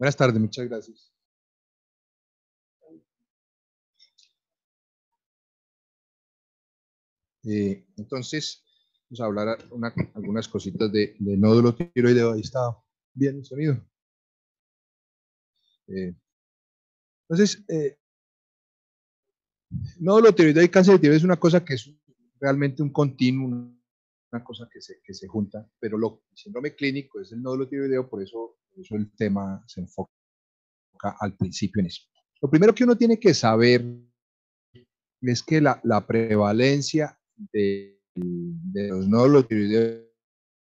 Buenas tardes, muchas gracias. Entonces, vamos a hablar algunas cositas de nódulo tiroideo. Ahí está bien el sonido. Eh, entonces, nódulo tiroideo y cáncer de tiroides es una cosa que es realmente un continuo, una cosa que se junta, pero el síndrome clínico es el nódulo tiroideo, por eso el tema se enfoca al principio en eso. Lo primero que uno tiene que saber es que la prevalencia de los nódulos tiroideos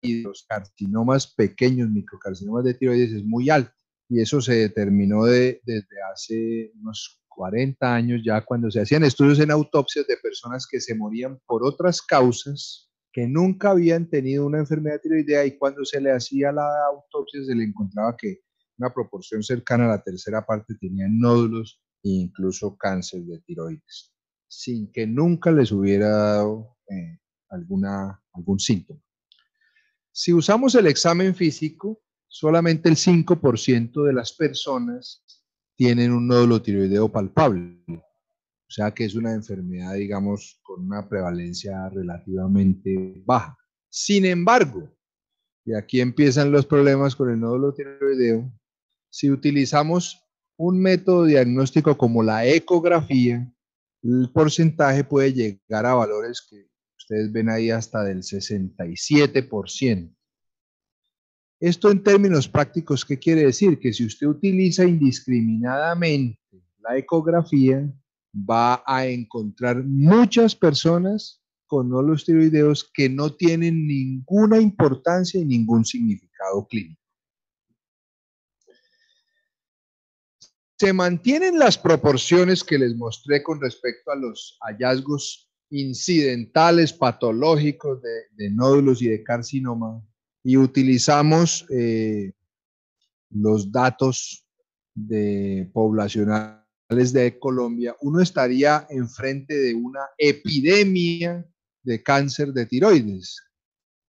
y de los carcinomas pequeños, microcarcinomas de tiroides, es muy alta. Y eso se determinó desde hace unos 40 años ya, cuando se hacían estudios en autopsias de personas que se morían por otras causas, que nunca habían tenido una enfermedad tiroidea, y cuando se le hacía la autopsia se le encontraba que una proporción cercana a la tercera parte tenían nódulos e incluso cáncer de tiroides, sin que nunca les hubiera dado algún síntoma. Si usamos el examen físico, solamente el 5% de las personas tienen un nódulo tiroideo palpable, o sea que es una enfermedad, digamos, con una prevalencia relativamente baja. Sin embargo, y aquí empiezan los problemas con el nódulo tiroideo, si utilizamos un método diagnóstico como la ecografía, el porcentaje puede llegar a valores que ustedes ven ahí hasta del 67%. Esto en términos prácticos, ¿qué quiere decir? Que si usted utiliza indiscriminadamente la ecografía, va a encontrar muchas personas con nódulos tiroideos que no tienen ninguna importancia y ningún significado clínico. Se mantienen las proporciones que les mostré con respecto a los hallazgos incidentales patológicos de nódulos y de carcinoma, y utilizamos los datos poblacionales de Colombia, uno estaría enfrente de una epidemia de cáncer de tiroides,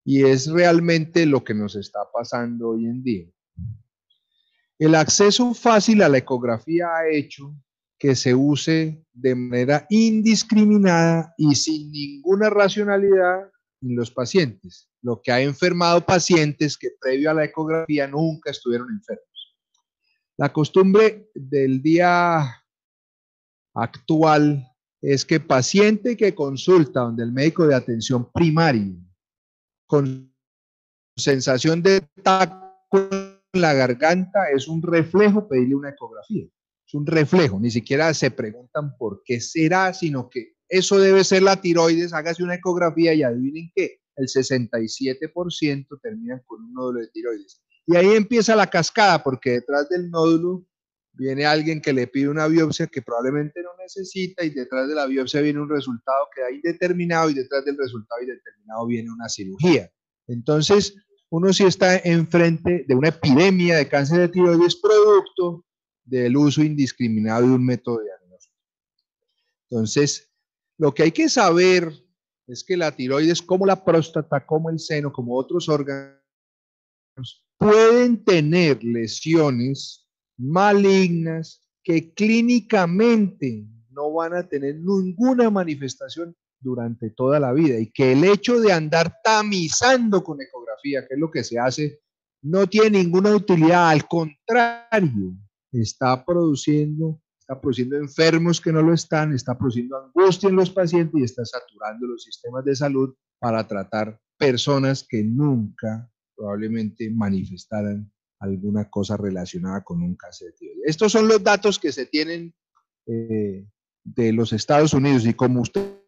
y es realmente lo que nos está pasando hoy en día. El acceso fácil a la ecografía ha hecho que se use de manera indiscriminada y sin ninguna racionalidad en los pacientes, lo que ha enfermado pacientes que previo a la ecografía nunca estuvieron enfermos. La costumbre del día actual es que paciente que consulta donde el médico de atención primaria con sensación de taco en la garganta, es un reflejo pedirle una ecografía. Es un reflejo, ni siquiera se preguntan por qué será, sino que eso debe ser la tiroides, hágase una ecografía y adivinen qué, el 67% terminan con un nódulo de tiroides. Y ahí empieza la cascada, porque detrás del nódulo viene alguien que le pide una biopsia que probablemente no necesita, y detrás de la biopsia viene un resultado que da indeterminado, y detrás del resultado indeterminado viene una cirugía. Entonces, uno sí está enfrente de una epidemia de cáncer de tiroides producto del uso indiscriminado de un método diagnóstico. Entonces, lo que hay que saber es que la tiroides, como la próstata, como el seno, como otros órganos, pueden tener lesiones malignas que clínicamente no van a tener ninguna manifestación durante toda la vida, y que el hecho de andar tamizando con ecografía, que es lo que se hace, no tiene ninguna utilidad. Al contrario, está produciendo enfermos que no lo están, está produciendo angustia en los pacientes y está saturando los sistemas de salud para tratar personas que nunca probablemente manifestaran alguna cosa relacionada con un cáncer de tiroides. Estos son los datos que se tienen de los Estados Unidos, y como ustedes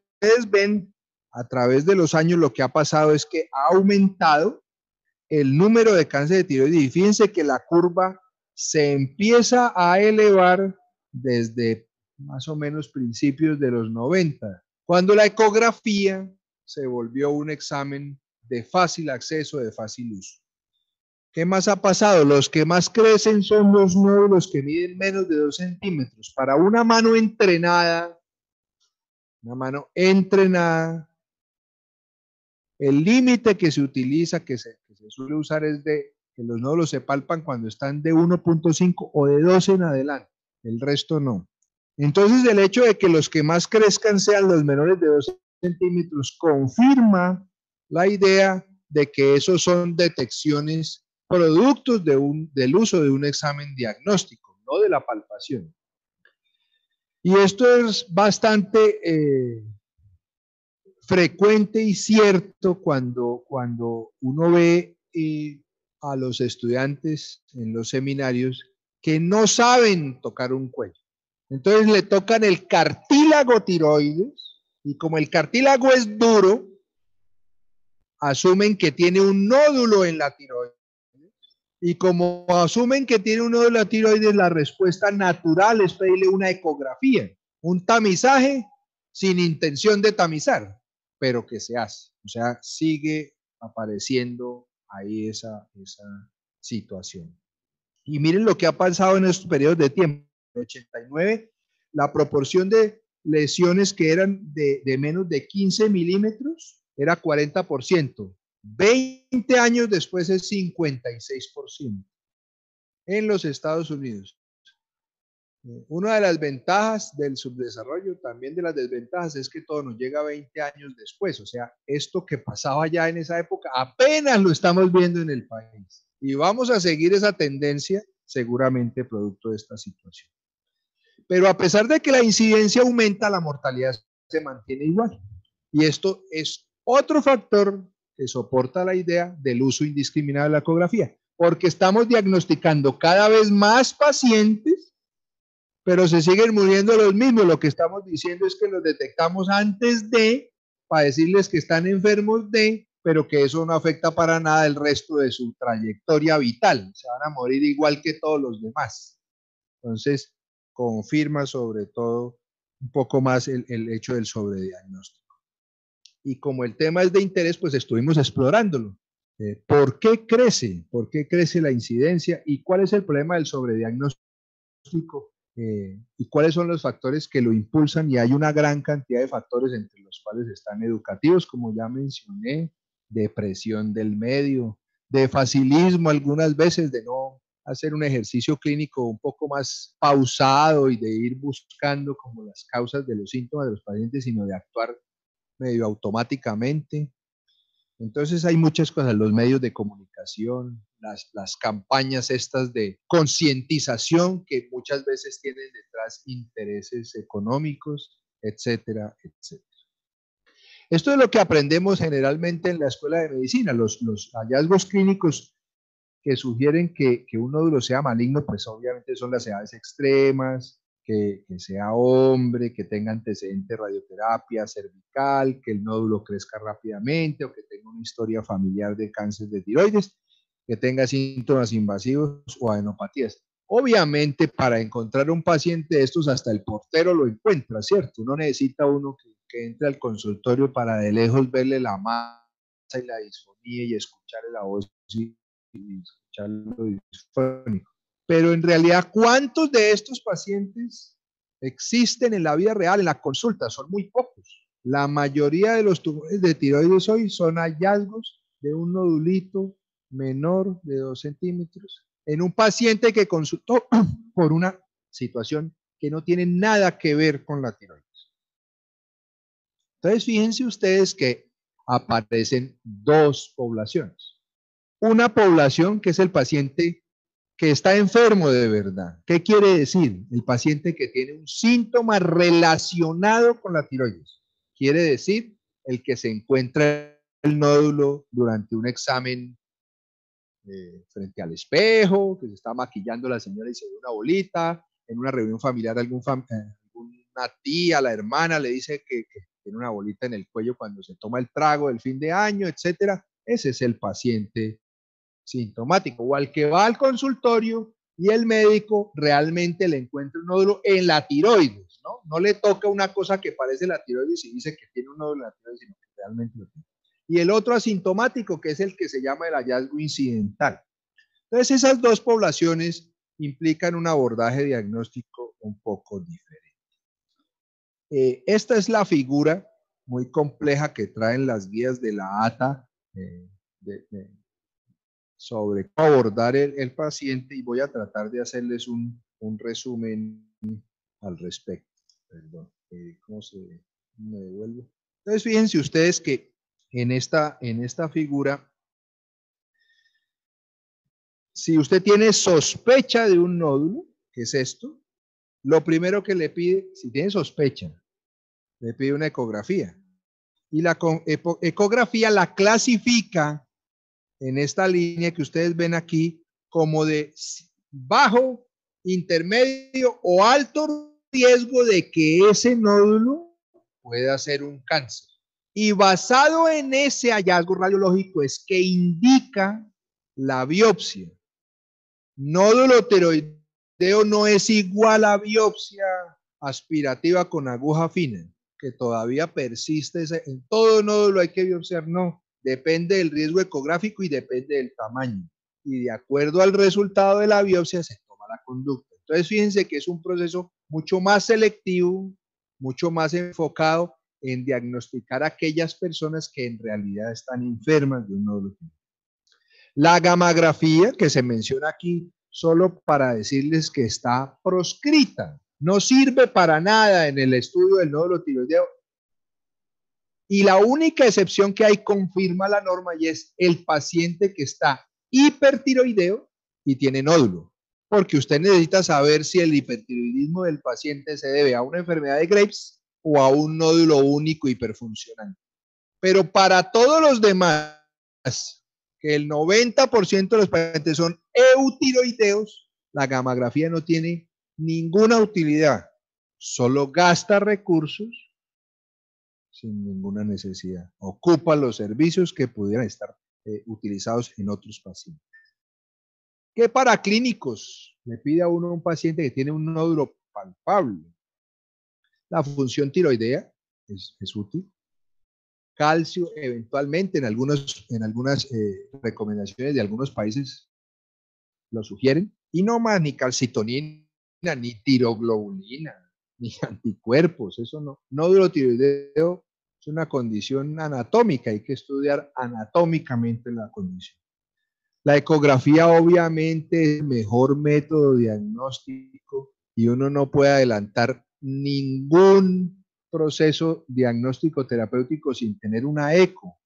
ven, a través de los años lo que ha pasado es que ha aumentado el número de cáncer de tiroides, y fíjense que la curva se empieza a elevar desde más o menos principios de los 90, cuando la ecografía se volvió un examen de fácil acceso, de fácil uso. ¿Qué más ha pasado? Los que más crecen son los nódulos que miden menos de 2 centímetros. Para una mano entrenada, el límite que se utiliza, que se suele usar, es de que los nódulos se palpan cuando están de 1.5 o de 12 en adelante, el resto no. Entonces el hecho de que los que más crezcan sean los menores de 12 centímetros confirma la idea de que esos son detecciones productos del uso de un examen diagnóstico, no de la palpación. Y esto es bastante frecuente y cierto cuando uno ve a los estudiantes en los seminarios que no saben tocar un cuello. Entonces le tocan el cartílago tiroides y como el cartílago es duro, asumen que tiene un nódulo en la tiroides. Y como asumen que tiene un nódulo en la tiroides, la respuesta natural es pedirle una ecografía, un tamizaje sin intención de tamizar, pero que se hace. O sea, sigue apareciendo ahí esa situación. Y miren lo que ha pasado en estos periodos de tiempo. En 89, la proporción de lesiones que eran de menos de 15 milímetros era 40%. 20 años después es 56% en los Estados Unidos. Una de las ventajas del subdesarrollo, también de las desventajas, es que todo nos llega 20 años después. O sea, esto que pasaba ya en esa época, apenas lo estamos viendo en el país. Y vamos a seguir esa tendencia, seguramente producto de esta situación. Pero a pesar de que la incidencia aumenta, la mortalidad se mantiene igual. Y esto es otro factor que soporta la idea del uso indiscriminado de la ecografía, porque estamos diagnosticando cada vez más pacientes, pero se siguen muriendo los mismos. Lo que estamos diciendo es que los detectamos antes de, para decirles que están enfermos de, pero que eso no afecta para nada el resto de su trayectoria vital. Se van a morir igual que todos los demás. Entonces, confirma sobre todo un poco más el hecho del sobrediagnóstico. Y como el tema es de interés, pues estuvimos explorándolo. ¿Por qué crece? ¿Por qué crece la incidencia? ¿Y cuál es el problema del sobrediagnóstico? ¿Y cuáles son los factores que lo impulsan? Y hay una gran cantidad de factores entre los cuales están educativos, como ya mencioné, depresión del medio, de facilismo algunas veces, de no hacer un ejercicio clínico un poco más pausado y de ir buscando como las causas de los síntomas de los pacientes, sino de actuar medio automáticamente. Entonces hay muchas cosas, los medios de comunicación, las campañas estas de concientización que muchas veces tienen detrás intereses económicos, etcétera, etcétera. Esto es lo que aprendemos generalmente en la escuela de medicina, los hallazgos clínicos que sugieren que un nódulo sea maligno, pues obviamente son las edades extremas, que sea hombre, que tenga antecedente de radioterapia cervical, que el nódulo crezca rápidamente o que tenga una historia familiar de cáncer de tiroides, que tenga síntomas invasivos o adenopatías. Obviamente, para encontrar un paciente de estos, hasta el portero lo encuentra, ¿cierto? Uno necesita uno que entre al consultorio para de lejos verle la masa y la disfonía y escucharle la voz y escucharlo disfónico. Pero en realidad, ¿cuántos de estos pacientes existen en la vida real, en la consulta? Son muy pocos. La mayoría de los tumores de tiroides hoy son hallazgos de un nodulito menor de 2 centímetros en un paciente que consultó por una situación que no tiene nada que ver con la tiroides. Entonces, fíjense ustedes que aparecen dos poblaciones. Una población que es el paciente que está enfermo de verdad. ¿Qué quiere decir? El paciente que tiene un síntoma relacionado con la tiroides. Quiere decir el que se encuentra el nódulo durante un examen frente al espejo, que se está maquillando la señora y se ve una bolita, en una reunión familiar alguna tía, la hermana le dice que tiene una bolita en el cuello cuando se toma el trago del fin de año, etcétera. Ese es el paciente sintomático, o al que va al consultorio y el médico realmente le encuentra un nódulo en la tiroides, ¿no? No le toca una cosa que parece la tiroides y dice que tiene un nódulo en la tiroides, sino que realmente lo tiene. Y el otro asintomático, que es el que se llama el hallazgo incidental. Entonces, esas dos poblaciones implican un abordaje diagnóstico un poco diferente. Esta es la figura muy compleja que traen las guías de la ATA, sobre cómo abordar el paciente y voy a tratar de hacerles un resumen al respecto. Perdón, ¿cómo se me devuelve? Entonces, fíjense ustedes que en esta figura, si usted tiene sospecha de un nódulo, que es esto, lo primero que le pide, si tiene sospecha, le pide una ecografía. Y la ecografía la clasifica en esta línea que ustedes ven aquí como de bajo, intermedio o alto riesgo de que ese nódulo pueda ser un cáncer. Y basado en ese hallazgo radiológico es que indica la biopsia. Nódulo tiroideo no es igual a biopsia aspirativa con aguja fina, que todavía persiste. En todo nódulo hay que biopsiar, no. Depende del riesgo ecográfico y depende del tamaño. Y de acuerdo al resultado de la biopsia se toma la conducta. Entonces, fíjense que es un proceso mucho más selectivo, mucho más enfocado en diagnosticar a aquellas personas que en realidad están enfermas de un nódulo tiroideo. La gammagrafía, que se menciona aquí, solo para decirles que está proscrita, no sirve para nada en el estudio del nódulo tiroideo. Y la única excepción que hay confirma la norma y es el paciente que está hipertiroideo y tiene nódulo. Porque usted necesita saber si el hipertiroidismo del paciente se debe a una enfermedad de Graves o a un nódulo único hiperfuncionante. Pero para todos los demás, que el 90% de los pacientes son eutiroideos, la gammagrafía no tiene ninguna utilidad, solo gasta recursos sin ninguna necesidad, ocupa los servicios que pudieran estar utilizados en otros pacientes. ¿Qué para clínicos le pide a uno a un paciente que tiene un nódulo palpable? La función tiroidea es útil. Calcio, eventualmente en algunas recomendaciones de algunos países lo sugieren, y no más ni calcitonina, ni tiroglobulina, ni anticuerpos, eso no. Nódulo tiroideo es una condición anatómica, hay que estudiar anatómicamente la condición. La ecografía obviamente es el mejor método diagnóstico y uno no puede adelantar ningún proceso diagnóstico terapéutico sin tener una eco.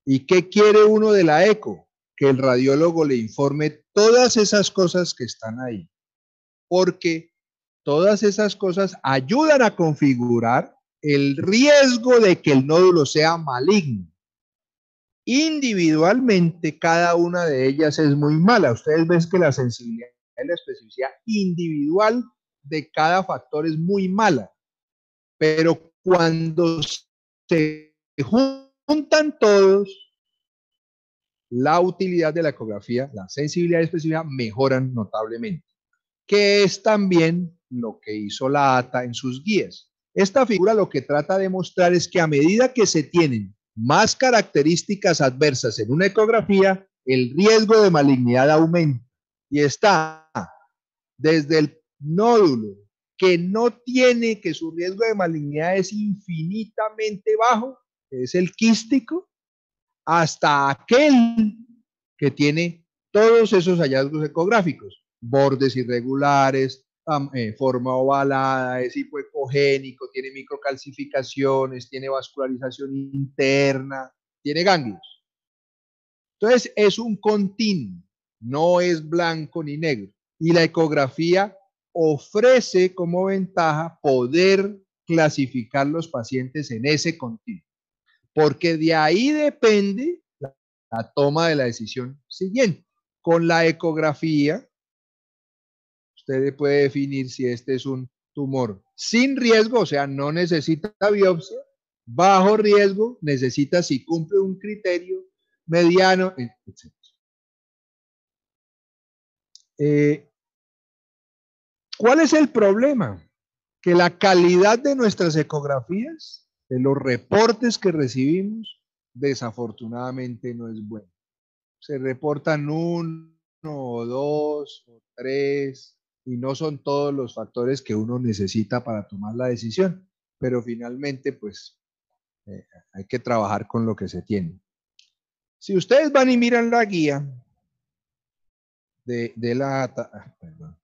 ¿Y qué quiere uno de la eco? Que el radiólogo le informe todas esas cosas que están ahí, porque todas esas cosas ayudan a configurar el riesgo de que el nódulo sea maligno. Individualmente, cada una de ellas es muy mala. Ustedes ven que la sensibilidad y la especificidad individual de cada factor es muy mala, pero cuando se juntan todos, la utilidad de la ecografía, la sensibilidad y especificidad mejoran notablemente, que es también lo que hizo la ATA en sus guías. Esta figura lo que trata de mostrar es que a medida que se tienen más características adversas en una ecografía, el riesgo de malignidad aumenta y está desde el nódulo que no tiene, que su riesgo de malignidad es infinitamente bajo, que es el quístico, hasta aquel que tiene todos esos hallazgos ecográficos, bordes irregulares, forma ovalada, es hipoecogénico, tiene microcalcificaciones, tiene vascularización interna, tiene ganglios. Entonces es un continuo, no es blanco ni negro. Y la ecografía ofrece como ventaja poder clasificar los pacientes en ese continuo, porque de ahí depende la toma de la decisión siguiente. Con la ecografía, usted puede definir si este es un tumor sin riesgo, o sea, no necesita biopsia, bajo riesgo, necesita si cumple un criterio, mediano, etc. ¿Cuál es el problema? Que la calidad de nuestras ecografías, de los reportes que recibimos, desafortunadamente no es buena. Se reportan 1 o 2 o 3 y no son todos los factores que uno necesita para tomar la decisión, pero finalmente pues hay que trabajar con lo que se tiene. Si ustedes van y miran la guía, perdón.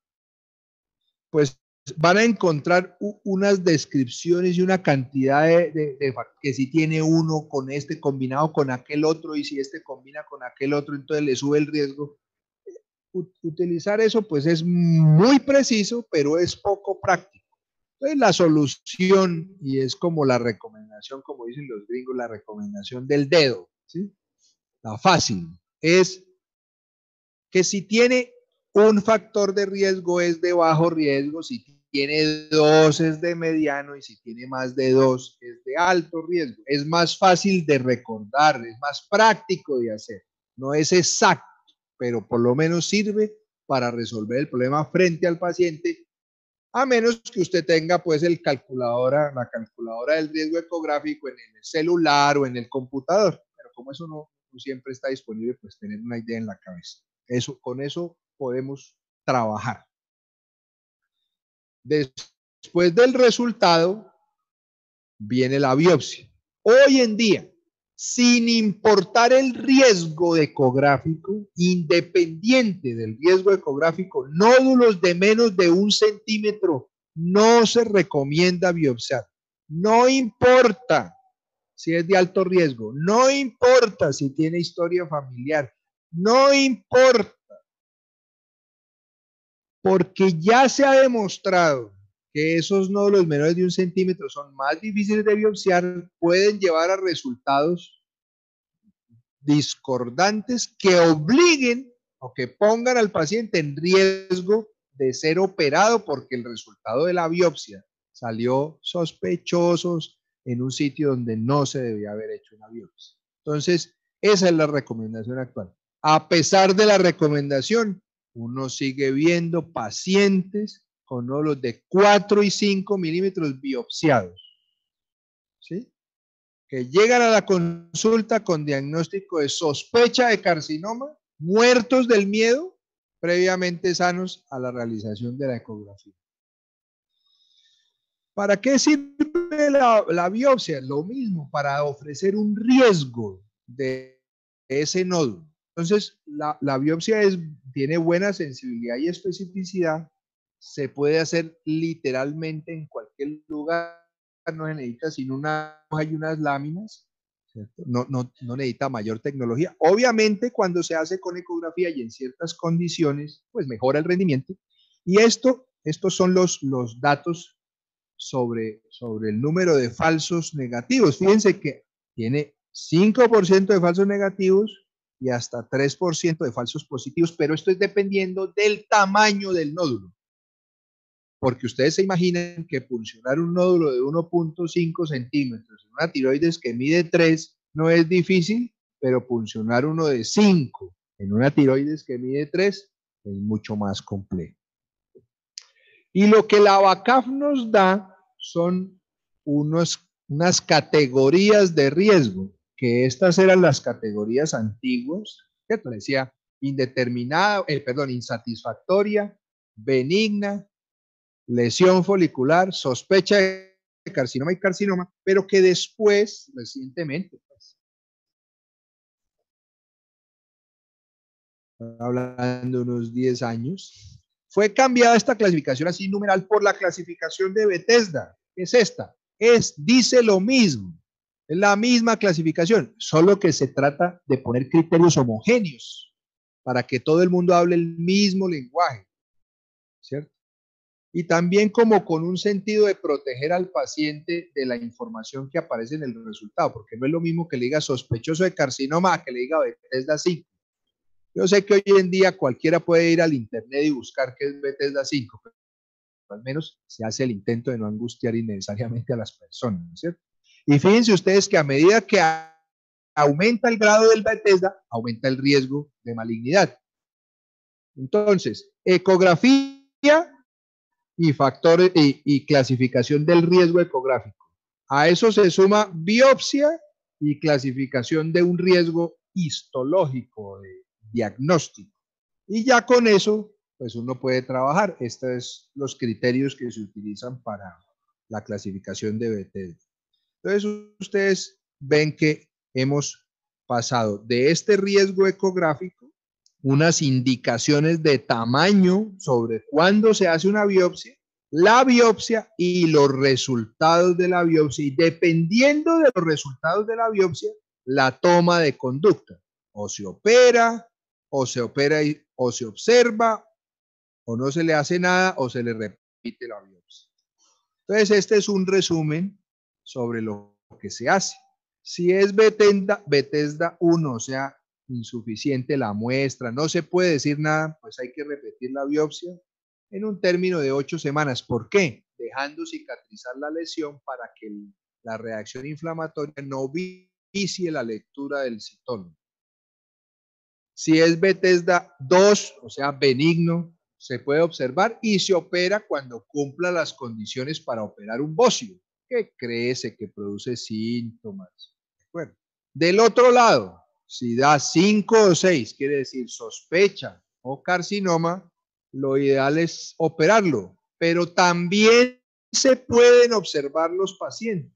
Pues van a encontrar unas descripciones y una cantidad que si tiene uno con este combinado con aquel otro y si este combina con aquel otro, entonces le sube el riesgo. Utilizar eso pues es muy preciso, pero es poco práctico. Entonces la solución, y es como la recomendación, como dicen los gringos, la recomendación del dedo, ¿sí? La fácil, es que si tiene un factor de riesgo es de bajo riesgo, si tiene dos es de mediano y si tiene más de dos es de alto riesgo. Es más fácil de recordar, es más práctico de hacer. No es exacto, pero por lo menos sirve para resolver el problema frente al paciente, a menos que usted tenga pues la calculadora del riesgo ecográfico en el celular o en el computador. Pero como eso no siempre está disponible, pues tener una idea en la cabeza. Con eso podemos trabajar. Después del resultado viene la biopsia. Hoy en día, sin importar el riesgo ecográfico, independiente del riesgo ecográfico, nódulos de menos de 1 centímetro no se recomienda biopsiar. No importa si es de alto riesgo, no importa si tiene historia familiar, no importa, porque ya se ha demostrado que esos nódulos menores de 1 centímetro son más difíciles de biopsiar, pueden llevar a resultados discordantes que obliguen o que pongan al paciente en riesgo de ser operado porque el resultado de la biopsia salió sospechosos en un sitio donde no se debía haber hecho una biopsia. Entonces, esa es la recomendación actual. A pesar de la recomendación, uno sigue viendo pacientes con nódulos de 4 y 5 milímetros biopsiados, ¿sí? Que llegan a la consulta con diagnóstico de sospecha de carcinoma, muertos del miedo, previamente sanos a la realización de la ecografía. ¿Para qué sirve la biopsia? Lo mismo, para ofrecer un riesgo de ese nódulo. Entonces, la biopsia tiene buena sensibilidad y especificidad, se puede hacer literalmente en cualquier lugar, no se necesita sino una hoja y unas láminas, ¿cierto? No necesita mayor tecnología. Obviamente, cuando se hace con ecografía y en ciertas condiciones, pues mejora el rendimiento. Y estos son los datos sobre el número de falsos negativos. Fíjense que tiene 5% de falsos negativos y hasta 3% de falsos positivos, pero esto es dependiendo del tamaño del nódulo. Porque ustedes se imaginan que puncionar un nódulo de 1.5 centímetros en una tiroides que mide 3 no es difícil, pero puncionar uno de 5 en una tiroides que mide 3 es mucho más complejo. Y lo que la ABACAF nos da son unas categorías de riesgo, que estas eran las categorías antiguas, que te decía indeterminada, insatisfactoria, benigna, lesión folicular, sospecha de carcinoma y carcinoma, pero que después, recientemente, pues, hablando de unos 10 años, fue cambiada esta clasificación así numeral por la clasificación de Bethesda. ¿Qué es esta? Dice lo mismo, es la misma clasificación, solo que se trata de poner criterios homogéneos para que todo el mundo hable el mismo lenguaje, ¿cierto? Y también como con un sentido de proteger al paciente de la información que aparece en el resultado, porque no es lo mismo que le diga sospechoso de carcinoma a que le diga Bethesda 5. Yo sé que hoy en día cualquiera puede ir al internet y buscar qué es Bethesda 5, pero al menos se hace el intento de no angustiar innecesariamente a las personas, ¿cierto? Y fíjense ustedes que a medida que aumenta el grado del Bethesda, aumenta el riesgo de malignidad. Entonces, ecografía y factores y clasificación del riesgo ecográfico. A eso se suma biopsia y clasificación de un riesgo histológico, de diagnóstico. Y ya con eso, pues uno puede trabajar. Estos son los criterios que se utilizan para la clasificación de Bethesda. Entonces, ustedes ven que hemos pasado de este riesgo ecográfico, unas indicaciones de tamaño sobre cuándo se hace una biopsia, la biopsia y los resultados de la biopsia, y dependiendo de los resultados de la biopsia, la toma de conducta. O se opera, o se observa, o no se le hace nada, o se le repite la biopsia. Entonces, este es un resumen sobre lo que se hace. Si es Bethesda 1, o sea, insuficiente la muestra, no se puede decir nada, pues hay que repetir la biopsia en un término de 8 semanas. ¿Por qué? Dejando cicatrizar la lesión para que la reacción inflamatoria no vicie la lectura del citólogo. Si es Bethesda 2, o sea, benigno, se puede observar y se opera cuando cumpla las condiciones para operar un bocio, que crece, que produce síntomas. Bueno, del otro lado, si da 5 o 6, quiere decir sospecha o carcinoma, lo ideal es operarlo, pero también se pueden observar los pacientes.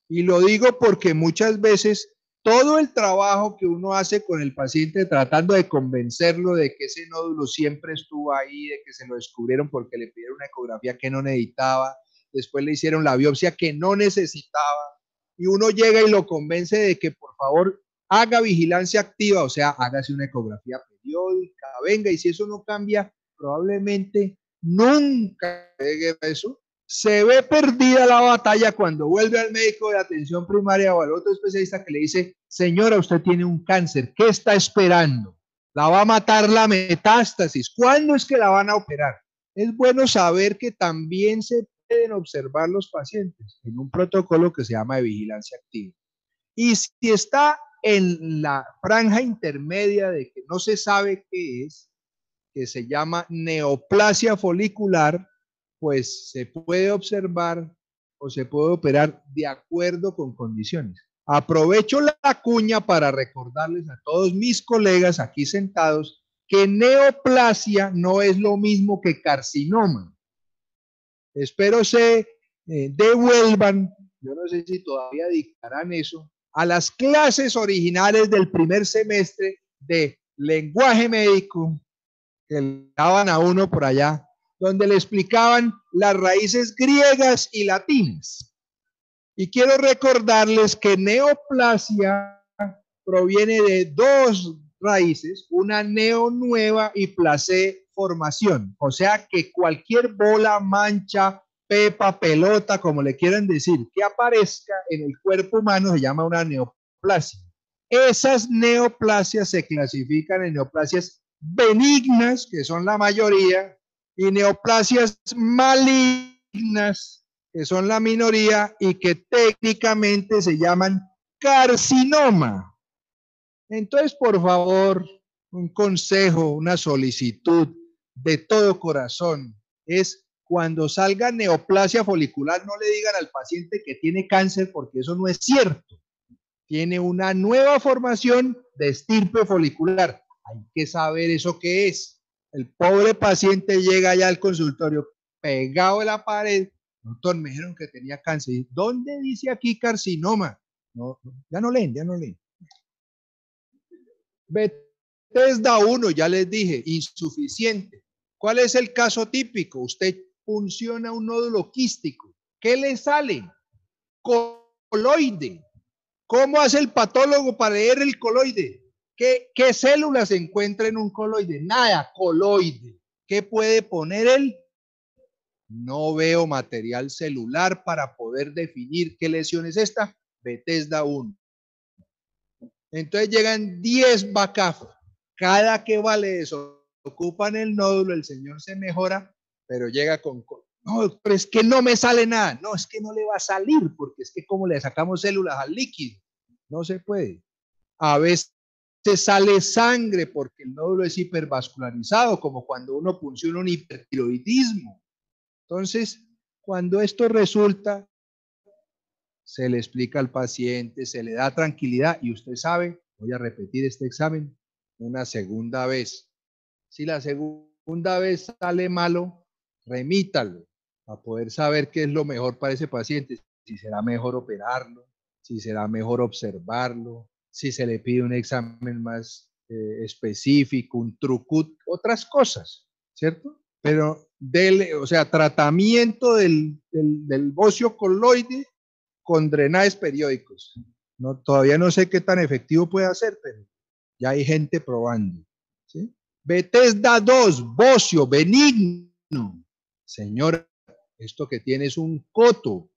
Y lo digo porque muchas veces todo el trabajo que uno hace con el paciente tratando de convencerlo de que ese nódulo siempre estuvo ahí, de que se lo descubrieron porque le pidieron una ecografía que no necesitaba, después le hicieron la biopsia que no necesitaba, y uno llega y lo convence de que por favor haga vigilancia activa, o sea, hágase una ecografía periódica, venga, y si eso no cambia, probablemente nunca llegue a eso. Se ve perdida la batalla cuando vuelve al médico de atención primaria o al otro especialista que le dice, señora, usted tiene un cáncer, ¿qué está esperando? ¿La va a matar la metástasis? ¿Cuándo es que la van a operar? Es bueno saber que también se pueden observar los pacientes en un protocolo que se llama de vigilancia activa. Y si está en la franja intermedia de que no se sabe qué es, que se llama neoplasia folicular, pues se puede observar o se puede operar de acuerdo con condiciones. Aprovecho la cuña para recordarles a todos mis colegas aquí sentados que neoplasia no es lo mismo que carcinoma. Espero se devuelvan, yo no sé si todavía dictarán eso, a las clases originales del primer semestre de lenguaje médico que le daban a uno por allá, donde le explicaban las raíces griegas y latinas. Y quiero recordarles que neoplasia proviene de dos raíces, una neo nueva y placé formación. O sea que cualquier bola, mancha, pepa, pelota, como le quieran decir, que aparezca en el cuerpo humano se llama una neoplasia. Esas neoplasias se clasifican en neoplasias benignas, que son la mayoría, y neoplasias malignas, que son la minoría y que técnicamente se llaman carcinoma. Entonces, por favor, un consejo, una solicitud de todo corazón es cuando salga neoplasia folicular, no le digan al paciente que tiene cáncer porque eso no es cierto. Tiene una nueva formación de estirpe folicular. Hay que saber eso qué es. El pobre paciente llega ya al consultorio pegado a la pared. Doctor, me dijeron que tenía cáncer. ¿Dónde dice aquí carcinoma? No, ya no leen, ya no leen. Bethesda 1, ya les dije, insuficiente. ¿Cuál es el caso típico? Usted funciona un nódulo quístico. ¿Qué le sale? Coloide. ¿Cómo hace el patólogo para leer el coloide? ¿Qué células se encuentra en un coloide? Nada, coloide. ¿Qué puede poner él? No veo material celular para poder definir qué lesión es esta. Bethesda 1. Entonces llegan 10 BACAF. Cada que vale eso, ocupan el nódulo, el señor se mejora, pero llega con no, pero es que no me sale nada. No, es que no le va a salir, porque es que como le sacamos células al líquido, no se puede. A veces sale sangre porque el nódulo es hipervascularizado, como cuando uno funciona un hipertiroidismo. Entonces, cuando esto resulta, se le explica al paciente, se le da tranquilidad y usted sabe, voy a repetir este examen una segunda vez. Si la segunda vez sale malo, remítalo a poder saber qué es lo mejor para ese paciente, si será mejor operarlo, si será mejor observarlo, si se le pide un examen más específico, un trucut, otras cosas, ¿cierto? Pero o sea, tratamiento del bocio coloide con drenajes periódicos. No, todavía no sé qué tan efectivo puede ser, pero ya hay gente probando. ¿Sí? Bethesda 2, bocio benigno. Señora, esto que tiene es un coto.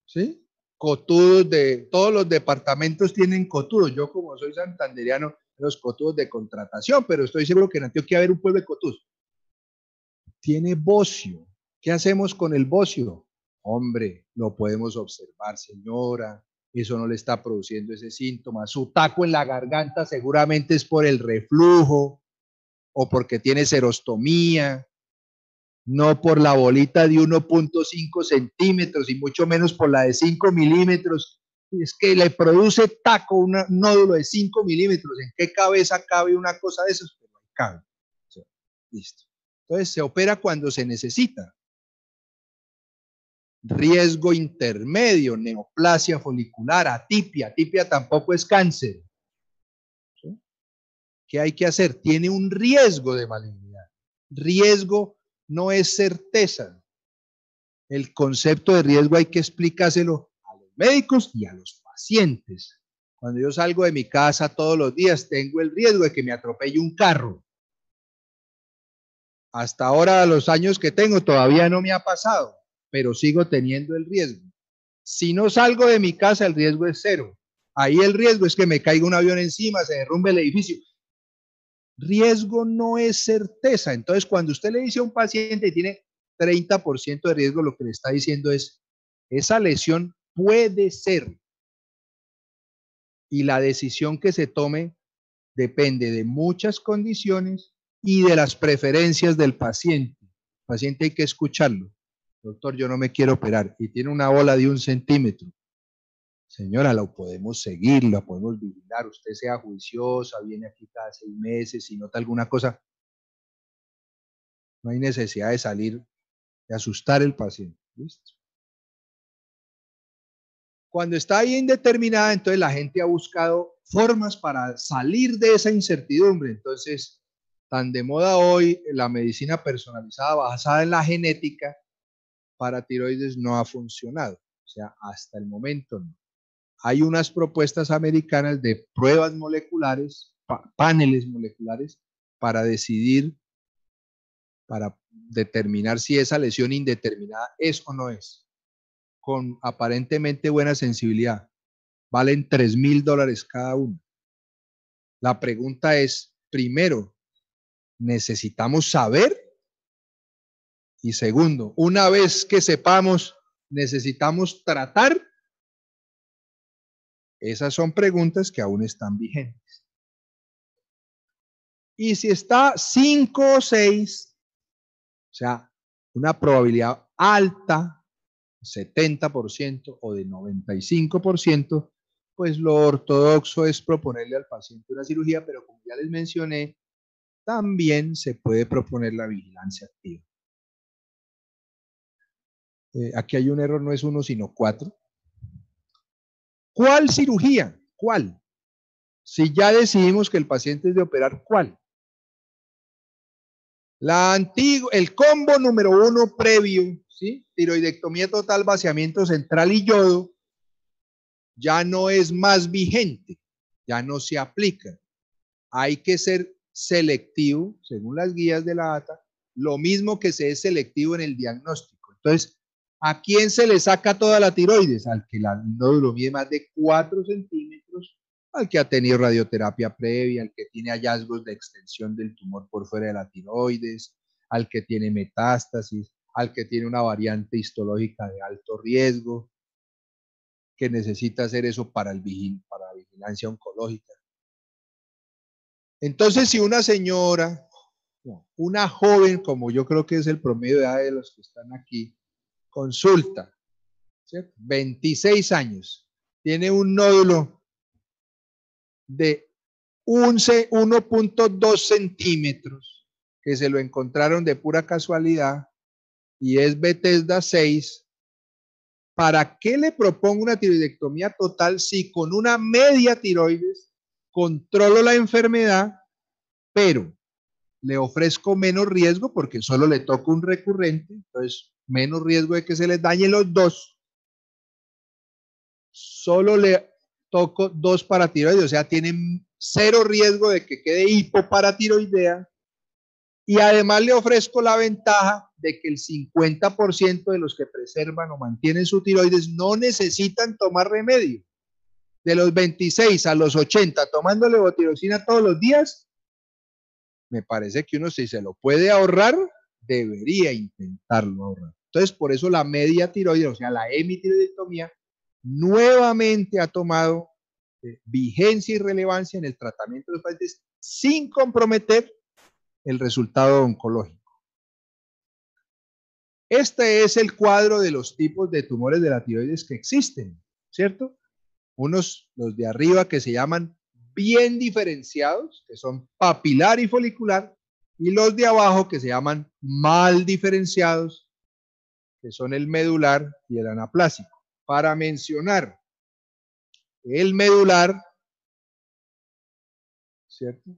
¿Sí? Cotudos de todos los departamentos tienen cotudos. Yo, como soy santanderiano, los cotudos de contratación, pero estoy seguro que en Antioquia va a haber un pueblo de cotudos. Tiene bocio. ¿Qué hacemos con el bocio? Hombre, lo podemos observar, señora. Eso no le está produciendo ese síntoma. Su taco en la garganta seguramente es por el reflujo o porque tiene serostomía, no por la bolita de 1.5 centímetros y mucho menos por la de 5 milímetros. Es que le produce taco un nódulo de 5 milímetros. ¿En qué cabeza cabe una cosa de esas? Pero ahí cabe. O sea, listo. Entonces se opera cuando se necesita. Riesgo intermedio, neoplasia folicular, atipia. Atipia tampoco es cáncer. ¿Sí? ¿Qué hay que hacer? Tiene un riesgo de malignidad. Riesgo no es certeza. El concepto de riesgo hay que explicárselo a los médicos y a los pacientes. Cuando yo salgo de mi casa todos los días, tengo el riesgo de que me atropelle un carro. Hasta ahora, a los años que tengo, todavía no me ha pasado, pero sigo teniendo el riesgo. Si no salgo de mi casa, el riesgo es cero. Ahí el riesgo es que me caiga un avión encima, se derrumbe el edificio. Riesgo no es certeza. Entonces, cuando usted le dice a un paciente que tiene 30% de riesgo, lo que le está diciendo es, esa lesión puede ser. Y la decisión que se tome depende de muchas condiciones y de las preferencias del paciente. El paciente hay que escucharlo. Doctor, yo no me quiero operar y tiene una bola de 1 centímetro. Señora, lo podemos seguir, lo podemos vigilar. Usted sea juiciosa, viene aquí cada 6 meses, si nota alguna cosa. No hay necesidad de salir, de asustar al paciente. ¿Listo? Cuando está ahí indeterminada, entonces la gente ha buscado formas para salir de esa incertidumbre. Entonces, tan de moda hoy la medicina personalizada basada en la genética para tiroides no ha funcionado. O sea, hasta el momento no. Hay unas propuestas americanas de pruebas moleculares, paneles moleculares, para decidir, para determinar si esa lesión indeterminada es o no es, con aparentemente buena sensibilidad. Valen $3,000 cada uno. La pregunta es, primero, ¿necesitamos saber? Y segundo, una vez que sepamos, ¿necesitamos tratar? Esas son preguntas que aún están vigentes. Y si está 5 o 6, o sea, una probabilidad alta, 70% o de 95%, pues lo ortodoxo es proponerle al paciente una cirugía, pero como ya les mencioné, también se puede proponer la vigilancia activa. Aquí hay un error, no es 1, sino 4. ¿Cuál cirugía? ¿Cuál? Si ya decidimos que el paciente es de operar, ¿cuál? El combo número 1 previo, ¿sí? Tiroidectomía total, vaciamiento central y yodo, ya no es más vigente, ya no se aplica. Hay que ser selectivo, según las guías de la ATA, lo mismo que se es selectivo en el diagnóstico. Entonces, ¿a quién se le saca toda la tiroides? Al que el nódulo mide más de 4 centímetros, al que ha tenido radioterapia previa, al que tiene hallazgos de extensión del tumor por fuera de la tiroides, al que tiene metástasis, al que tiene una variante histológica de alto riesgo, que necesita hacer eso para vigilancia oncológica. Entonces, si una señora, una joven, como yo creo que es el promedio de edad de los que están aquí, consulta, ¿cierto? 26 años, tiene un nódulo de 1.2 centímetros, que se lo encontraron de pura casualidad, y es Bethesda 6, ¿para qué le propongo una tiroidectomía total si con una media tiroides controlo la enfermedad, pero le ofrezco menos riesgo porque solo le toca un recurrente, entonces menos riesgo de que se les dañe los dos. Solo le toco 2 paratiroides, o sea, tienen 0 riesgo de que quede hipoparatiroidea. Y además le ofrezco la ventaja de que el 50% de los que preservan o mantienen su tiroides no necesitan tomar remedio. De los 26 a los 80 tomando levotiroxina todos los días, me parece que uno, si se lo puede ahorrar, debería intentarlo ahorrar. Entonces, por eso la media tiroides, o sea, la hemitiroidectomía, nuevamente ha tomado vigencia y relevancia en el tratamiento de los pacientes sin comprometer el resultado oncológico. Este es el cuadro de los tipos de tumores de la tiroides que existen, ¿cierto? Unos, los de arriba, que se llaman bien diferenciados, que son papilar y folicular, y los de abajo, que se llaman mal diferenciados, que son el medular y el anaplásico. Para mencionar, el medular, ¿cierto?,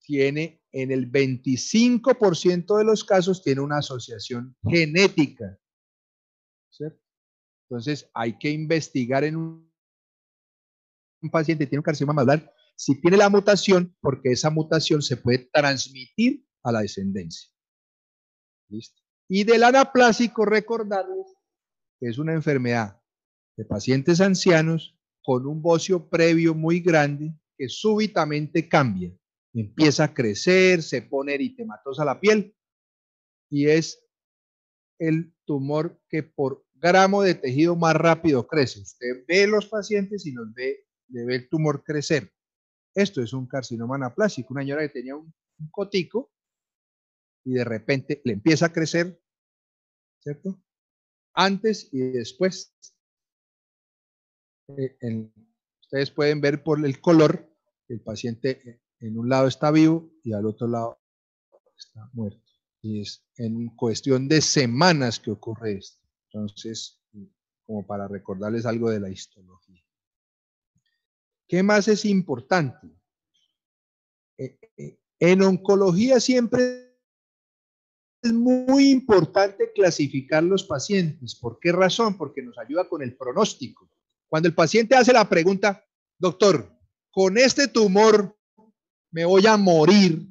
tiene en el 25% de los casos tiene una asociación genética, ¿cierto? Entonces hay que investigar en un paciente que tiene un carcinoma medular si tiene la mutación, porque esa mutación se puede transmitir a la descendencia. ¿Listo? Y del anaplásico, recordarles que es una enfermedad de pacientes ancianos con un bocio previo muy grande que súbitamente cambia. Empieza a crecer, se pone eritematosa la piel y es el tumor que por gramo de tejido más rápido crece. Usted ve los pacientes y los ve, le ve el tumor crecer. Esto es un carcinoma anaplásico. Una señora que tenía un cotico y de repente le empieza a crecer, ¿cierto? Antes y después. Ustedes pueden ver por el color, el paciente en un lado está vivo y al otro lado está muerto. Y es en cuestión de semanas que ocurre esto. Entonces, como para recordarles algo de la histología. ¿Qué más es importante? En oncología siempre es muy importante clasificar los pacientes. ¿Por qué razón? Porque nos ayuda con el pronóstico. Cuando el paciente hace la pregunta, doctor, con este tumor me voy a morir,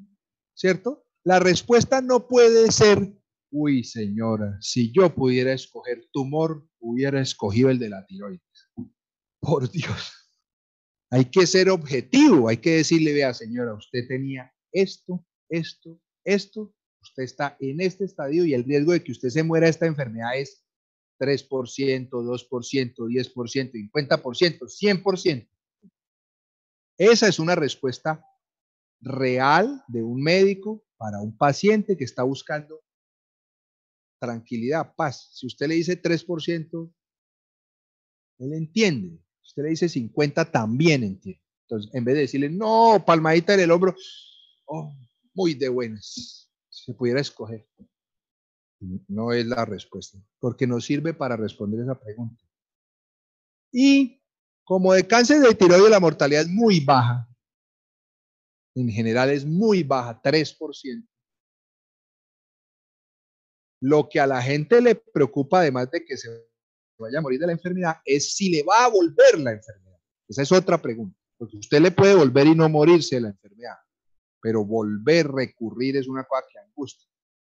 ¿cierto? La respuesta no puede ser, uy, señora, si yo pudiera escoger tumor, hubiera escogido el de la tiroides. Por Dios. Hay que ser objetivo, hay que decirle, vea, señora, usted tenía esto, esto, esto, usted está en este estadio y el riesgo de que usted se muera de esta enfermedad es 3%, 2%, 10%, 50%, 100%. Esa es una respuesta real de un médico para un paciente que está buscando tranquilidad, paz. Si usted le dice 3%, él entiende. Si usted le dice 50%, también entiende. Entonces, en vez de decirle, no, palmadita en el hombro, oh, muy de buenas, se pudiera escoger. No es la respuesta, porque nos sirve para responder esa pregunta. Y como de cáncer de tiroides la mortalidad es muy baja, en general es muy baja, 3%. Lo que a la gente le preocupa, además de que se vaya a morir de la enfermedad, es si le va a volver la enfermedad. Esa es otra pregunta, porque usted le puede volver y no morirse de la enfermedad, pero volver, recurrir es una cosa que angustia.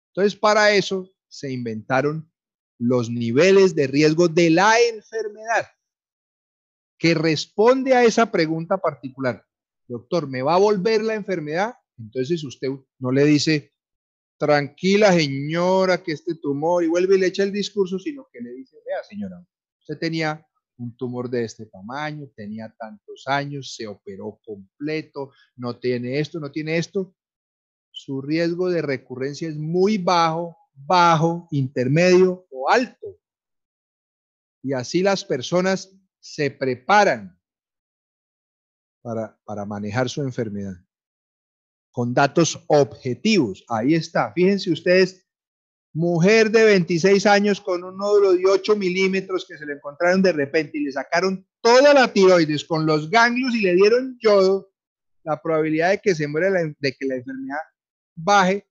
Entonces, para eso se inventaron los niveles de riesgo de la enfermedad, que responde a esa pregunta particular. Doctor, ¿me va a volver la enfermedad? Entonces usted no le dice, tranquila señora, que este tumor, y vuelve y le echa el discurso, sino que le dice, vea señora, usted tenía un tumor de este tamaño, tenía tantos años, se operó completo, no tiene esto, no tiene esto. Su riesgo de recurrencia es muy bajo, bajo, intermedio o alto. Y así las personas se preparan para manejar su enfermedad con datos objetivos. Ahí está. Fíjense ustedes, mujer de 26 años con un nódulo de 8 milímetros que se le encontraron de repente y le sacaron toda la tiroides con los ganglios y le dieron yodo. la probabilidad de que se muera, de que la enfermedad baje,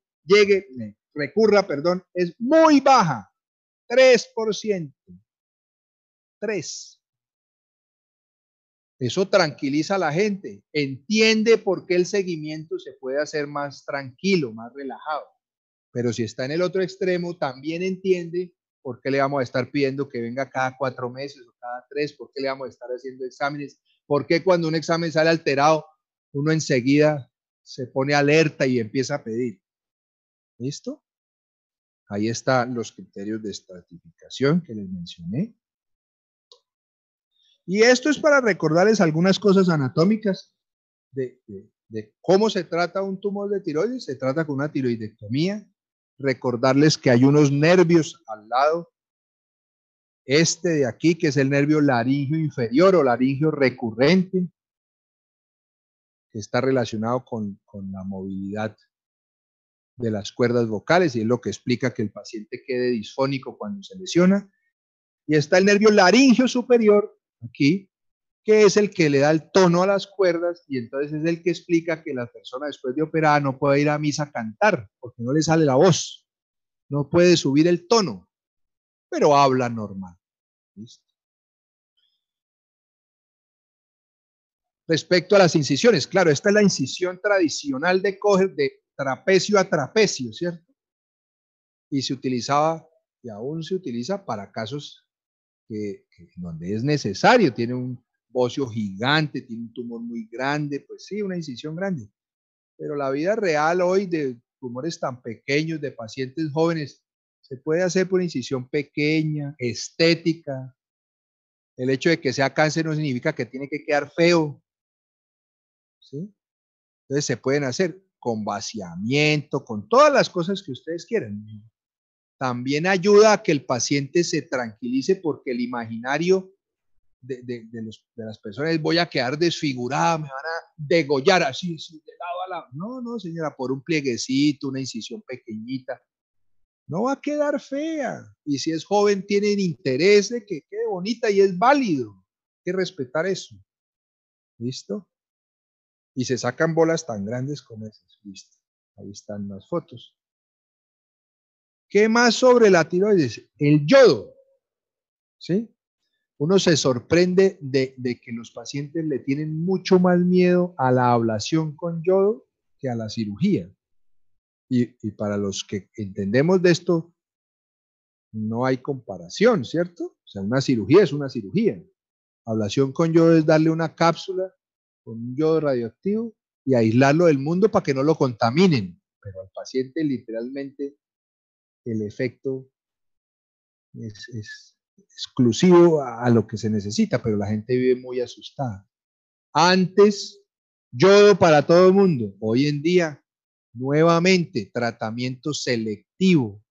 recurra, perdón, es muy baja. 3%. 3. Eso tranquiliza a la gente. Entiende por qué el seguimiento se puede hacer más tranquilo, más relajado. Pero si está en el otro extremo, también entiende por qué le vamos a estar pidiendo que venga cada 4 meses o cada 3, por qué le vamos a estar haciendo exámenes, por qué cuando un examen sale alterado, uno enseguida se pone alerta y empieza a pedir. ¿Listo? Ahí están los criterios de estratificación que les mencioné. Y esto es para recordarles algunas cosas anatómicas de cómo se trata un tumor de tiroides. Se trata con una tiroidectomía. Recordarles que hay unos nervios al lado. Este de aquí, que es el nervio laríngeo inferior o laríngeo recurrente, que está relacionado con la movilidad de las cuerdas vocales y es lo que explica que el paciente quede disfónico cuando se lesiona. Y está el nervio laríngeo superior, aquí, que es el que le da el tono a las cuerdas y entonces es el que explica que la persona después de operar no puede ir a misa a cantar porque no le sale la voz, no puede subir el tono, pero habla normal. ¿Listo? Respecto a las incisiones, claro, esta es la incisión tradicional de coger de trapecio a trapecio, ¿cierto? Y se utilizaba y aún se utiliza para casos donde es necesario, tiene un bocio gigante, tiene un tumor muy grande, pues sí, una incisión grande. Pero la vida real hoy de tumores tan pequeños, de pacientes jóvenes, se puede hacer por incisión pequeña, estética. El hecho de que sea cáncer no significa que tiene que quedar feo, ¿sí? Entonces se pueden hacer con vaciamiento, con todas las cosas que ustedes quieran. También ayuda a que el paciente se tranquilice porque el imaginario de las personas es voy a quedar desfigurada, me van a degollar así, de lado a lado. No, no, señora, por un plieguecito, una incisión pequeñita, no va a quedar fea. Y si es joven, tienen interés de que quede bonita y es válido. Hay que respetar eso. ¿Listo? Y se sacan bolas tan grandes como esas. Listo. Ahí están las fotos. ¿Qué más sobre la tiroides? El yodo. ¿Sí? Uno se sorprende de que los pacientes le tienen mucho más miedo a la ablación con yodo que a la cirugía. Y para los que entendemos de esto, no hay comparación, ¿cierto? O sea, una cirugía es una cirugía. Ablación con yodo es darle una cápsula con un yodo radioactivo y aislarlo del mundo para que no lo contaminen. Pero al paciente literalmente el efecto es exclusivo a lo que se necesita, pero la gente vive muy asustada. Antes, yodo para todo el mundo. Hoy en día, nuevamente, tratamiento selectivo,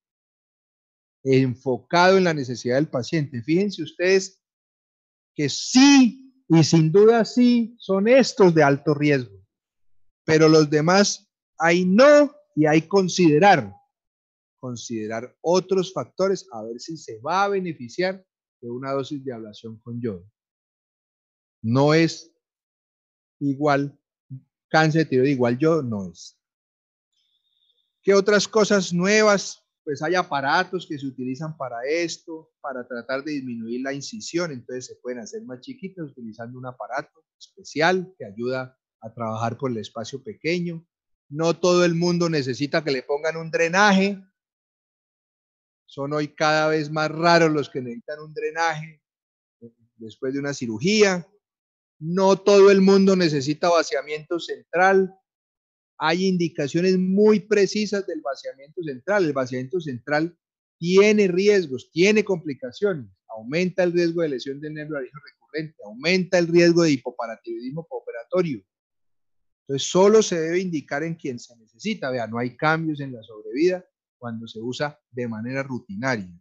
enfocado en la necesidad del paciente. Fíjense ustedes que sí, y sin duda sí, son estos de alto riesgo, pero los demás hay no y hay considerar otros factores a ver si se va a beneficiar de una dosis de ablación con yodo. No es igual, cáncer de tiroides igual yodo, no es. ¿Qué otras cosas nuevas? Pues hay aparatos que se utilizan para esto, para tratar de disminuir la incisión, entonces se pueden hacer más chiquitas utilizando un aparato especial que ayuda a trabajar por el espacio pequeño. No todo el mundo necesita que le pongan un drenaje. Son hoy cada vez más raros los que necesitan un drenaje después de una cirugía. No todo el mundo necesita vaciamiento central. Hay indicaciones muy precisas del vaciamiento central. El vaciamiento central tiene riesgos, tiene complicaciones, aumenta el riesgo de lesión del nervio laríngeo recurrente, aumenta el riesgo de hipoparatiroidismo postoperatorio. Entonces, solo se debe indicar en quien se necesita. Vea, no hay cambios en la sobrevida cuando se usa de manera rutinaria.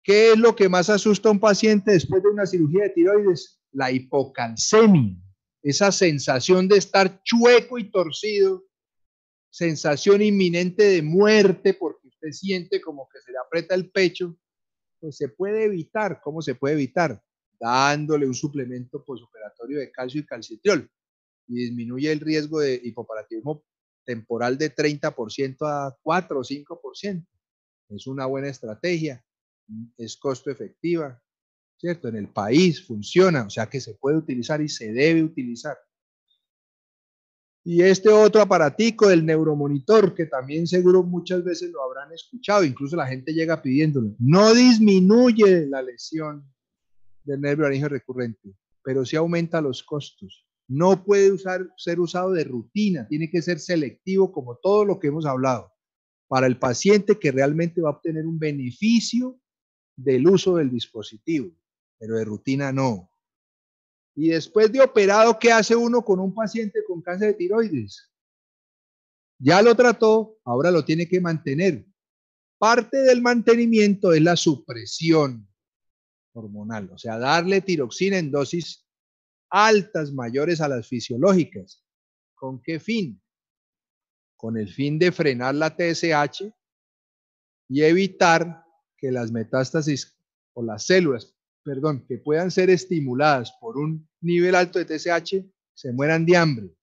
¿Qué es lo que más asusta a un paciente después de una cirugía de tiroides? La hipocalcemia, esa sensación de estar chueco y torcido, sensación inminente de muerte porque usted siente como que se le aprieta el pecho, pues se puede evitar. ¿Cómo se puede evitar? Dándole un suplemento postoperatorio de calcio y calcitriol. y disminuye el riesgo de hipoparativismo temporal de 30% a 4 o 5%. Es una buena estrategia, es costo efectiva, ¿cierto? En el país funciona, o sea que se puede utilizar y se debe utilizar. Y este otro aparatico del neuromonitor, que también seguro muchas veces lo habrán escuchado, incluso la gente llega pidiéndolo, no disminuye la lesión del nervio laríngeo recurrente, pero sí aumenta los costos. No puede ser usado de rutina, tiene que ser selectivo como todo lo que hemos hablado, para el paciente que realmente va a obtener un beneficio del uso del dispositivo, pero de rutina no. Y después de operado, ¿qué hace uno con un paciente con cáncer de tiroides? Ya lo trató, ahora lo tiene que mantener. Parte del mantenimiento es la supresión hormonal, o sea, darle tiroxina en dosis altas, mayores a las fisiológicas. ¿Con qué fin? Con el fin de frenar la TSH y evitar que las metástasis o las células, perdón, que puedan ser estimuladas por un nivel alto de TSH, se mueran de hambre.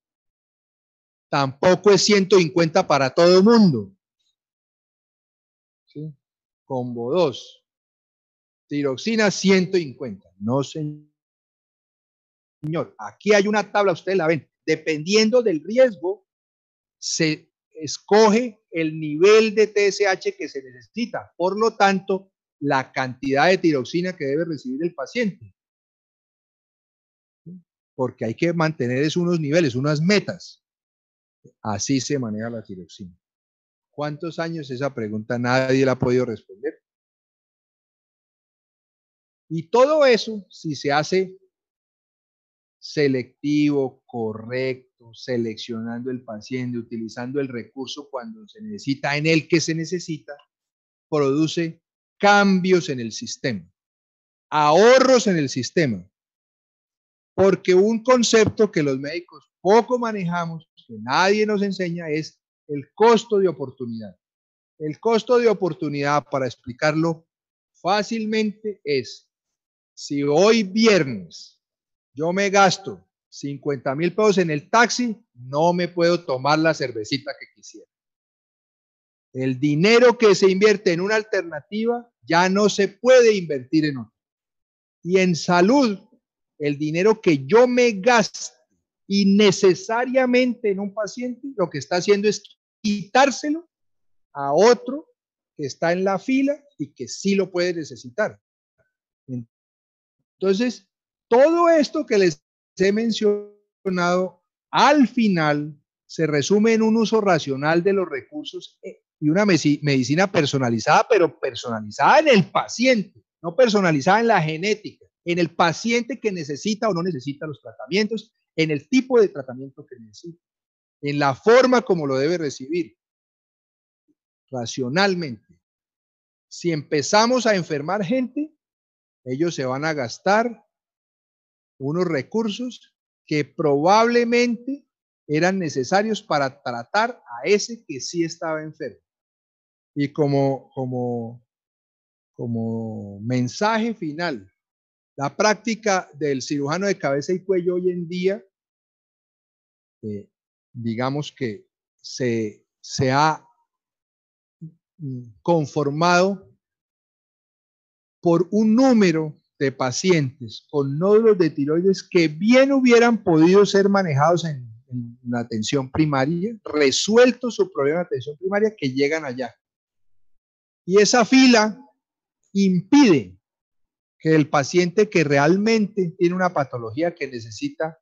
Tampoco es 150 para todo el mundo. ¿Sí? Combo 2. Tiroxina 150. No, señor. Aquí hay una tabla, ustedes la ven. Dependiendo del riesgo, se escoge el nivel de TSH que se necesita. Por lo tanto, la cantidad de tiroxina que debe recibir el paciente. Porque hay que mantener unos niveles, unas metas. Así se maneja la tiroxina. ¿Cuántos años? Esa pregunta nadie la ha podido responder. Y todo eso, si se hace selectivo, correcto, seleccionando el paciente, utilizando el recurso cuando se necesita, en el que se necesita, produce cambios en el sistema, ahorros en el sistema. Porque un concepto que los médicos poco manejamos, que nadie nos enseña, es el costo de oportunidad. El costo de oportunidad, para explicarlo fácilmente, es si hoy viernes yo me gasto 50,000 pesos en el taxi, no me puedo tomar la cervecita que quisiera. El dinero que se invierte en una alternativa ya no se puede invertir en otra. Y en salud, el dinero que yo me gasto innecesariamente en un paciente, lo que está haciendo es quitárselo a otro que está en la fila y que sí lo puede necesitar. Entonces, todo esto que les he mencionado, al final se resume en un uso racional de los recursos y una medicina personalizada, pero personalizada en el paciente, no personalizada en la genética, en el paciente que necesita o no necesita los tratamientos, en el tipo de tratamiento que necesita, en la forma como lo debe recibir, racionalmente. Si empezamos a enfermar gente, ellos se van a gastar unos recursos que probablemente eran necesarios para tratar a ese que sí estaba enfermo. Y como mensaje final, la práctica del cirujano de cabeza y cuello hoy en día, digamos que se ha conformado por un número de pacientes con nódulos de tiroides que bien hubieran podido ser manejados en la atención primaria, resuelto su problema de atención primaria, que llegan allá. Y esa fila impide que el paciente que realmente tiene una patología que necesita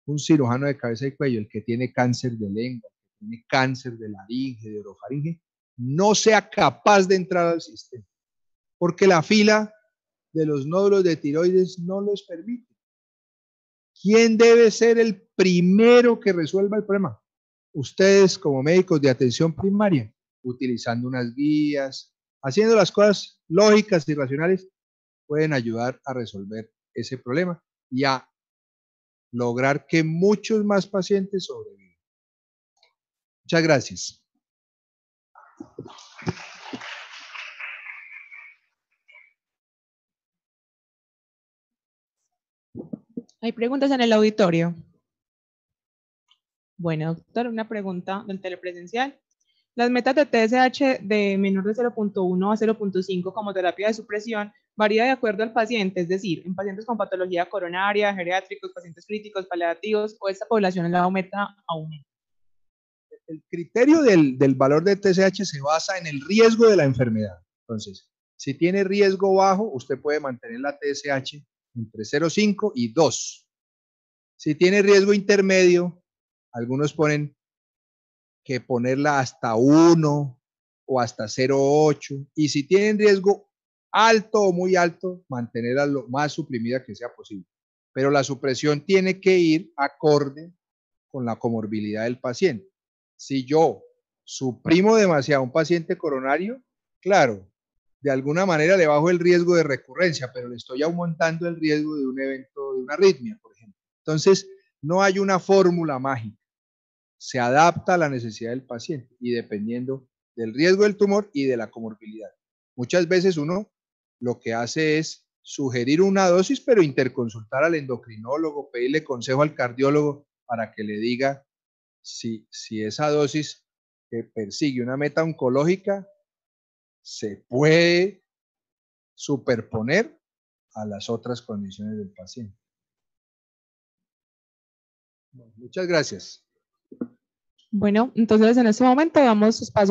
un cirujano de cabeza y cuello, el que tiene cáncer de lengua, el que tiene cáncer de laringe, de orofaringe, no sea capaz de entrar al sistema, porque la fila de los nódulos de tiroides no los permite. ¿Quién debe ser el primero que resuelva el problema? Ustedes como médicos de atención primaria, utilizando unas guías, haciendo las cosas lógicas y racionales, pueden ayudar a resolver ese problema y a lograr que muchos más pacientes sobrevivan. Muchas gracias. Hay preguntas en el auditorio. Bueno, doctor, una pregunta del telepresencial. Las metas de TSH de menor de 0.1 a 0.5 como terapia de supresión varía de acuerdo al paciente, es decir, en pacientes con patología coronaria, geriátricos, pacientes críticos, paliativos, o esta población en la meta aumenta. El criterio del valor de TSH se basa en el riesgo de la enfermedad. Entonces, si tiene riesgo bajo, usted puede mantener la TSH entre 0,5 y 2. Si tiene riesgo intermedio, algunos ponen que ponerla hasta 1 o hasta 0,8. Y si tienen riesgo alto o muy alto, mantenerla lo más suprimida que sea posible. Pero la supresión tiene que ir acorde con la comorbilidad del paciente. Si yo suprimo demasiado a un paciente coronario, claro, de alguna manera le bajo el riesgo de recurrencia, pero le estoy aumentando el riesgo de un evento, de una arritmia, por ejemplo. Entonces, no hay una fórmula mágica. Se adapta a la necesidad del paciente y dependiendo del riesgo del tumor y de la comorbilidad. Muchas veces uno lo que hace es sugerir una dosis, pero interconsultar al endocrinólogo, pedirle consejo al cardiólogo para que le diga si esa dosis que persigue una meta oncológica se puede superponer a las otras condiciones del paciente. Muchas gracias. Bueno, entonces en este momento damos espacio